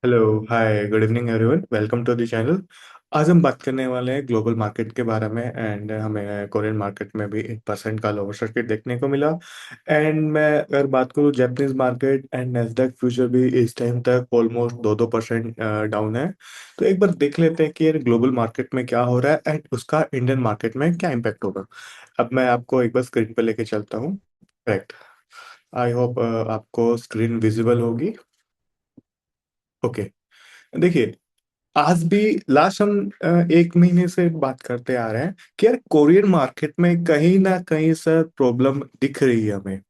Hello. Hi, good evening everyone, welcome to the channel. आज हम बात करने वाले हैं ग्लोबल मार्केट के बारे में। एंड हमें कोरियन मार्केट में भी 8% का लोअर सर्किट देखने को मिला। एंड मैं अगर बात करूँ Japanese market and Nasdaq future भी इस टाइम तक ऑलमोस्ट 2-2% डाउन है। तो एक बार देख लेते हैं कि यार ग्लोबल मार्केट में क्या हो रहा है एंड उसका इंडियन मार्केट में क्या इम्पैक्ट होगा। अब मैं आपको एक बार स्क्रीन पर लेके चलता हूँ। करेक्ट। आई होप आपको स्क्रीन विजिबल होगी। ओके। देखिए, आज भी लास्ट हम 1 महीने से बात करते आ रहे हैं कि यार कोरियन मार्केट में कहीं ना कहीं सर प्रॉब्लम दिख रही है हमें।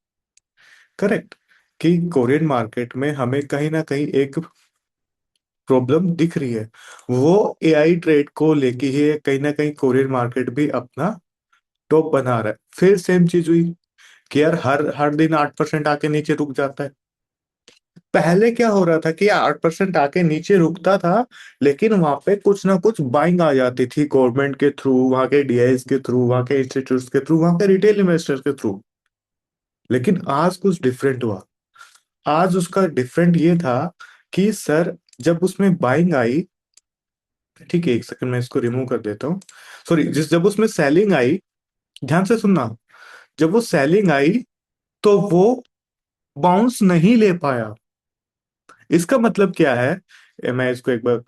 करेक्ट। कि कोरियन मार्केट में हमें कहीं ना कहीं एक प्रॉब्लम दिख रही है। वो एआई ट्रेड को लेके ही है, कहीं ना कहीं कोरियन मार्केट भी अपना टॉप बना रहा है। फिर सेम चीज हुई कि यार हर हर दिन 8% आके नीचे रुक जाता है। पहले क्या हो रहा था कि 8% आके नीचे रुकता था, लेकिन वहां पे कुछ ना कुछ बाइंग आ जाती थी गवर्नमेंट के थ्रू, वहां के डीआईएस के थ्रू, वहां के इंस्टीट्यूट्स के थ्रू, वहां के रिटेल इन्वेस्टर्स के थ्रू। लेकिन आज कुछ डिफरेंट हुआ। आज उसका डिफरेंट ये था कि सर, जब उसमें बाइंग आई, ठीक है, एक सेकंड मैं इसको रिमूव कर देता हूँ। सॉरी, जब उसमें सेलिंग आई, ध्यान से सुनना, जब वो सेलिंग आई तो वो बाउंस नहीं ले पाया। इसका मतलब क्या है? मैं इसको एक बार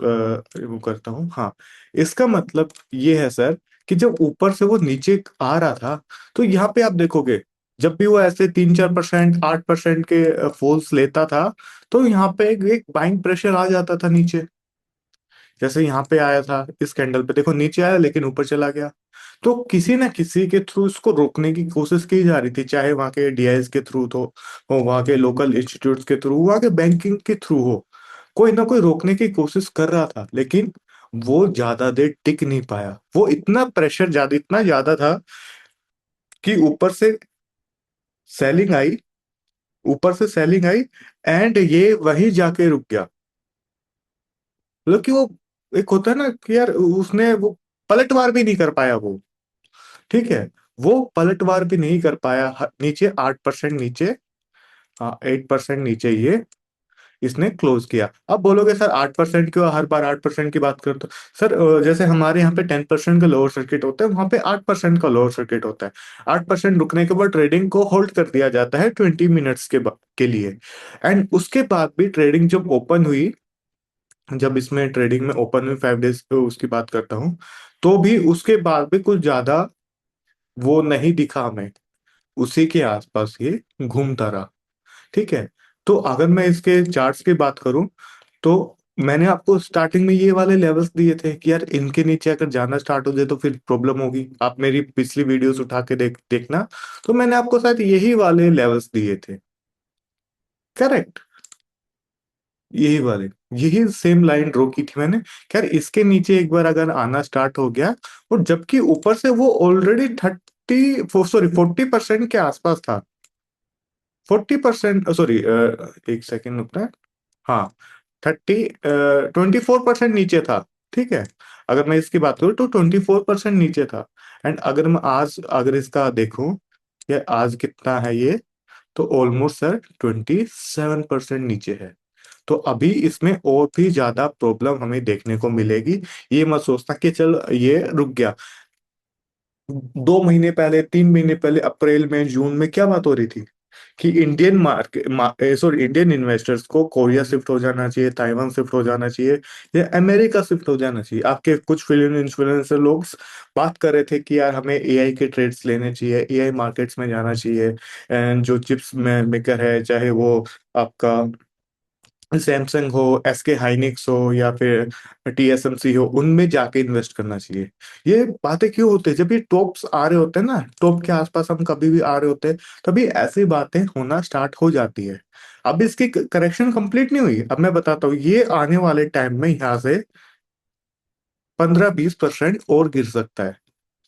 रिमूव करता हूँ। हाँ, इसका मतलब ये है सर कि जब ऊपर से वो नीचे आ रहा था, तो यहाँ पे आप देखोगे, जब भी वो ऐसे 3-4%, 8% के फॉल्स लेता था, तो यहाँ पे एक बाइंग प्रेशर आ जाता था नीचे। जैसे यहाँ पे आया था, इस कैंडल पे देखो, नीचे आया लेकिन ऊपर चला गया। तो किसी ना किसी के थ्रू इसको रोकने की कोशिश की जा रही थी, चाहे वहां के डीआईएस के थ्रू तो हो, वहां के लोकल इंस्टीट्यूट्स के थ्रू, वहां के बैंकिंग के थ्रू हो। कोई ना कोई रोकने की कोशिश कर रहा था, लेकिन वो ज्यादा देर टिक नहीं पाया। वो इतना प्रेशर ज्यादा, इतना ज्यादा था कि सेलिंग आई ऊपर से सेलिंग आई एंड ये वहीं जाके रुक गया। मतलब कि वो, एक होता है ना कि यार उसने वो पलटवार भी नहीं कर पाया वो। ठीक है, वो पलटवार भी नहीं कर पाया। नीचे 8% नीचे, हाँ 8% नीचे ये इसने क्लोज किया। अब बोलोगे सर 8% क्यों हर बार 8% की बात करते हो? सर जैसे हमारे यहाँ पे 10% का लोअर सर्किट होता है, वहां पे 8% का लोअर सर्किट होता है। 8% रुकने के बाद ट्रेडिंग को होल्ड कर दिया जाता है 20 मिनट्स के लिए। एंड उसके बाद भी ट्रेडिंग जब ओपन हुई, जब इसमें ट्रेडिंग में ओपन हुई 5 डेज उसकी बात करता हूँ, तो भी उसके बाद भी कुछ ज्यादा वो नहीं दिखा हमें। उसी के आसपास ये घूमता रहा। ठीक है। तो अगर मैं इसके चार्ट्स की बात करूं, तो मैंने आपको स्टार्टिंग में ये वाले लेवल्स दिए थे कि यार इनके नीचे अगर जाना स्टार्ट हो जाए तो फिर प्रॉब्लम होगी। आप मेरी पिछली वीडियोस उठा के देखना। तो मैंने आपको शायद यही वाले लेवल्स दिए थे। करेक्ट। यही वाले, यही सेम लाइन ड्रॉ की थी मैंने कि यार इसके नीचे एक बार अगर आना स्टार्ट हो गया, और जबकि ऊपर से वो ऑलरेडी 40% के आसपास था। 40%, सॉरी, एक सेकेंड रुकना है। हाँ, 24% नीचे था। ठीक है। अगर मैं इसकी बात करूँ तो 24% नीचे था। एंड अगर मैं आज अगर इसका देखूं, ये आज कितना है ये, तो ऑलमोस्ट सर 27% नीचे है। तो अभी इसमें और भी ज्यादा प्रॉब्लम हमें देखने को मिलेगी। ये मत सोचना कि चल ये रुक गया। 2 महीने पहले, 3 महीने पहले, अप्रैल में, जून में क्या बात हो रही थी कि Indian market, sorry, Indian investors को कोरिया शिफ्ट हो जाना चाहिए, ताइवान शिफ्ट हो जाना चाहिए, या अमेरिका शिफ्ट हो जाना चाहिए। आपके कुछ फिल्म इन्फ्लुएंसर लोग बात कर रहे थे कि यार हमें एआई के ट्रेड्स लेने चाहिए, एआई मार्केट्स में जाना चाहिए। एंड जो चिप्स में मेकर है, चाहे वो आपका सैमसंग हो, एसके हाइनिक्स हो, या फिर टीएसएमसी हो, उनमें जाके इन्वेस्ट करना चाहिए। ये बातें क्यों होती है? जब ये टॉप्स आ रहे होते हैं ना, टॉप के आसपास हम कभी भी आ रहे होते हैं, तभी ऐसी बातें होना स्टार्ट हो जाती है। अब इसकी करेक्शन कंप्लीट नहीं हुई। अब मैं बताता हूँ, ये आने वाले टाइम में यहाँ से 15-20% और गिर सकता है।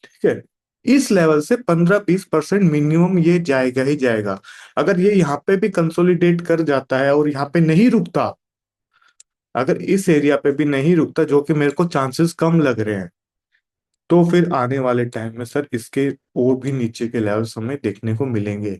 ठीक है। इस लेवल से 15-20% मिनिमम ये जाएगा ही जाएगा। अगर ये यहाँ पे भी कंसोलिडेट कर जाता है और यहाँ पे नहीं रुकता, अगर इस एरिया पे भी नहीं रुकता, जो कि मेरे को चांसेस कम लग रहे हैं, तो फिर आने वाले टाइम में सर इसके और भी नीचे के लेवल्स हमें देखने को मिलेंगे।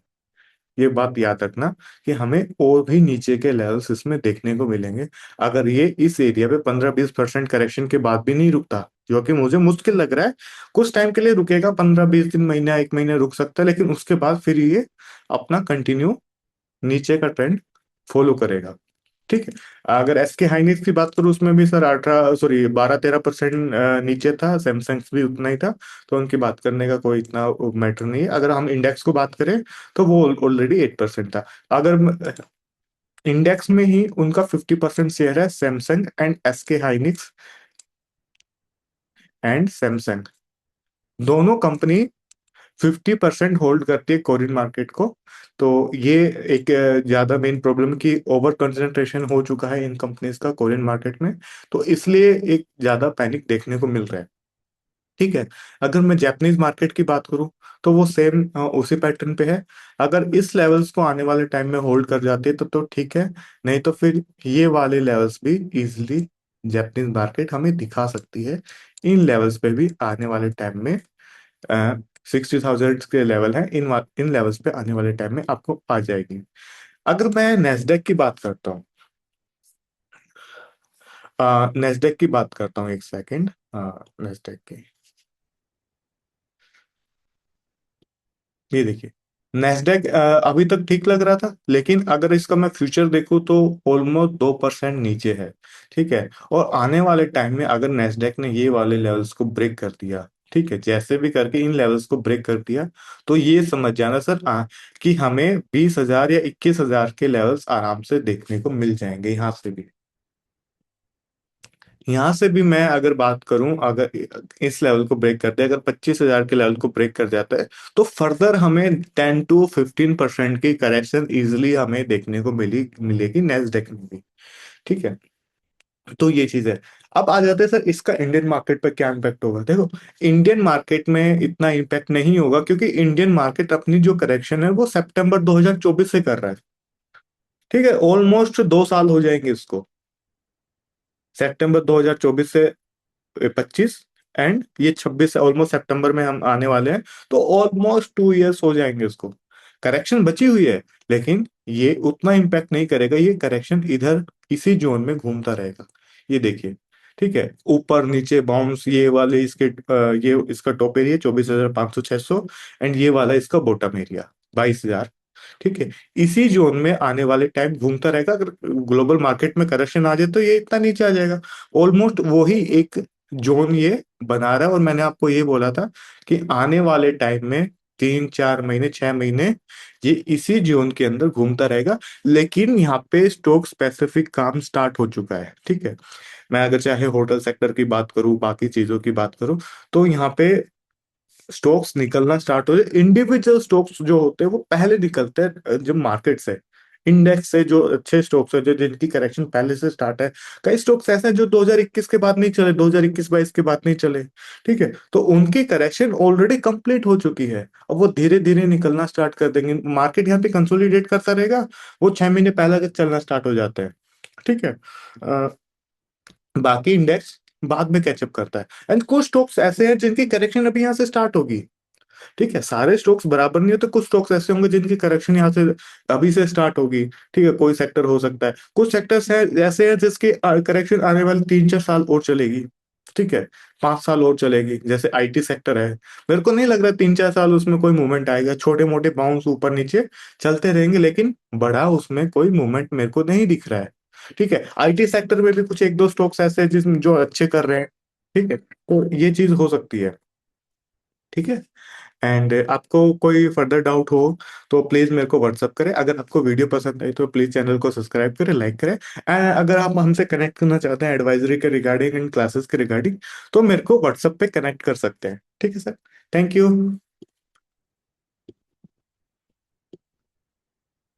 ये बात याद रखना कि हमें और भी नीचे के लेवल्स इसमें देखने को मिलेंगे। अगर ये इस एरिया पे 15-20% करेक्शन के बाद भी नहीं रुकता, जो कि मुझे मुश्किल लग रहा है, कुछ टाइम के लिए रुकेगा, 15-20 दिन, महीना, एक महीने रुक सकता है, लेकिन उसके बाद फिर ये अपना कंटिन्यू नीचे का ट्रेंड फॉलो करेगा। ठीक है। अगर एसके हाइनिक्स की बात करूं, उसमें भी सर 12-13% नीचे था, सैमसंग भी उतना ही था। तो उनकी बात करने का कोई इतना मैटर नहीं है। अगर हम इंडेक्स को बात करें तो वो ऑलरेडी 8% था। अगर इंडेक्स में ही उनका 50% शेयर है, Samsung and SK Hynix and Samsung, दोनों कंपनी 50% होल्ड करती है कोरियन मार्केट को। तो ये एक ज्यादा मेन प्रॉब्लम की ओवर कंसंट्रेशन हो चुका है इन कंपनीज का कोरियन मार्केट में। तो इसलिए एक ज्यादा पैनिक देखने को मिल रहा है। ठीक है। अगर मैं जापानीज मार्केट की बात करूं तो वो सेम उसी पैटर्न पे है। अगर इस लेवल्स को आने वाले टाइम में होल्ड कर जाते हैं तो ठीक है। नहीं तो फिर ये वाले लेवल्स भी इजिली जापानीज मार्केट हमें दिखा सकती है। इन लेवल्स पे भी आने वाले टाइम में 60,000 के लेवल है, इन लेवल्स पे आने वाले टाइम में आपको आ जाएगी। अगर मैं नेस्डेक की बात करता हूँ, नेस्डेक की बात करता हूँ, एक सेकेंड। नेस्डेक की, ये देखिए, नेस्डेक अभी तक ठीक लग रहा था, लेकिन अगर इसका मैं फ्यूचर देखूं तो ऑलमोस्ट 2% नीचे है। ठीक है। और आने वाले टाइम में अगर नेस्डेक ने ये वाले लेवल्स को ब्रेक कर दिया, ठीक है, जैसे भी करके इन लेवल्स को ब्रेक कर दिया, तो ये समझ जाना सर कि हमें 20,000 या 21,000 के लेवल्स आराम से देखने को मिल जाएंगे। यहाँ से भी मैं अगर बात करूं, अगर इस लेवल को ब्रेक करते हैं, अगर 25,000 के लेवल को ब्रेक कर जाता है, तो फर्दर हमें 10-15% की करेक्शन इजिली हमें देखने को मिलेगी नेस्डेक में भी। ठीक है। तो ये चीज है। अब आ जाते हैं सर, इसका इंडियन मार्केट पर क्या इम्पैक्ट होगा। देखो, इंडियन मार्केट में इतना इम्पैक्ट नहीं होगा, क्योंकि इंडियन मार्केट अपनी जो करेक्शन है वो सितंबर 2024 से कर रहा है। ठीक है। ऑलमोस्ट 2 साल हो जाएंगे इसको, सितंबर 2024 से 25, एंड ये 26 ऑलमोस्ट सितंबर में हम आने वाले हैं। तो ऑलमोस्ट 2 इयर्स हो जाएंगे उसको। करेक्शन बची हुई है, लेकिन ये उतना इम्पैक्ट नहीं करेगा। ये करेक्शन इधर इसी जोन में घूमता रहेगा। ये देखिए। ठीक है। ऊपर नीचे बाउंस, ये वाले इसके ये इसका टॉप एरिया 24,500-2600, एंड ये वाला इसका बॉटम एरिया 22,000। ठीक है। इसी जोन में आने वाले टाइम घूमता रहेगा। अगर ग्लोबल मार्केट में करेक्शन आ जाए तो ये इतना नीचे आ जाएगा। ऑलमोस्ट वही एक जोन ये बना रहा है। और मैंने आपको ये बोला था कि आने वाले टाइम में 3-4 महीने, 6 महीने ये इसी जोन के अंदर घूमता रहेगा। लेकिन यहाँ पे स्टॉक स्पेसिफिक काम स्टार्ट हो चुका है। ठीक है। मैं अगर चाहे होटल सेक्टर की बात करूं, बाकी चीजों की बात करूं, तो यहाँ पे स्टॉक्स निकलना स्टार्ट हो जाए। इंडिविजुअल स्टॉक्स जो होते हैं वो पहले निकलते हैं जब मार्केट से, इंडेक्स से जो अच्छे स्टॉक्स है, जो जिनकी करेक्शन पहले से स्टार्ट है। कई स्टॉक्स ऐसे हैं जो 2021 के बाद नहीं चले, 2021-22 के बाद नहीं चले। ठीक है। तो उनकी करेक्शन ऑलरेडी कंप्लीट हो चुकी है। अब वो धीरे धीरे निकलना स्टार्ट कर देंगे। मार्केट यहाँ पे कंसोलिडेट करता रहेगा, वो 6 महीने पहले चलना स्टार्ट हो जाते हैं। ठीक है। बाकी इंडेक्स बाद में कैचअप करता है। एंड कुछ स्टॉक्स ऐसे हैं जिनकी करेक्शन अभी यहाँ से स्टार्ट होगी। ठीक है। सारे स्टॉक्स बराबर नहीं होते, कुछ स्टॉक्स ऐसे होंगे जिनकी करेक्शन यहाँ से अभी से स्टार्ट होगी। ठीक है। कोई सेक्टर हो सकता है, कुछ सेक्टर्स है ऐसे हैं जिसकी करेक्शन आने वाले 3-4 साल और चलेगी। ठीक है। 5 साल और चलेगी, जैसे आईटी सेक्टर है। मेरे को नहीं लग रहा 3-4 साल उसमें कोई मूवमेंट आएगा। छोटे मोटे बाउंस ऊपर नीचे चलते रहेंगे, लेकिन बड़ा उसमें कोई मूवमेंट मेरे को नहीं दिख रहा है। ठीक है। आईटी सेक्टर में भी कुछ एक दो स्टॉक्स ऐसे हैं जिसमें जो अच्छे कर रहे हैं। ठीक है। तो ये चीज हो सकती है। ठीक है। एंड आपको कोई फर्दर डाउट हो तो प्लीज मेरे को व्हाट्सअप करें। अगर आपको वीडियो पसंद आई तो प्लीज चैनल को सब्सक्राइब करें, लाइक करें। एंड अगर आप हमसे कनेक्ट करना चाहते हैं एडवाइजरी के रिगार्डिंग एंड क्लासेस के रिगार्डिंग, तो मेरे को व्हाट्सअप पे कनेक्ट कर सकते हैं। ठीक है सर। Thank you.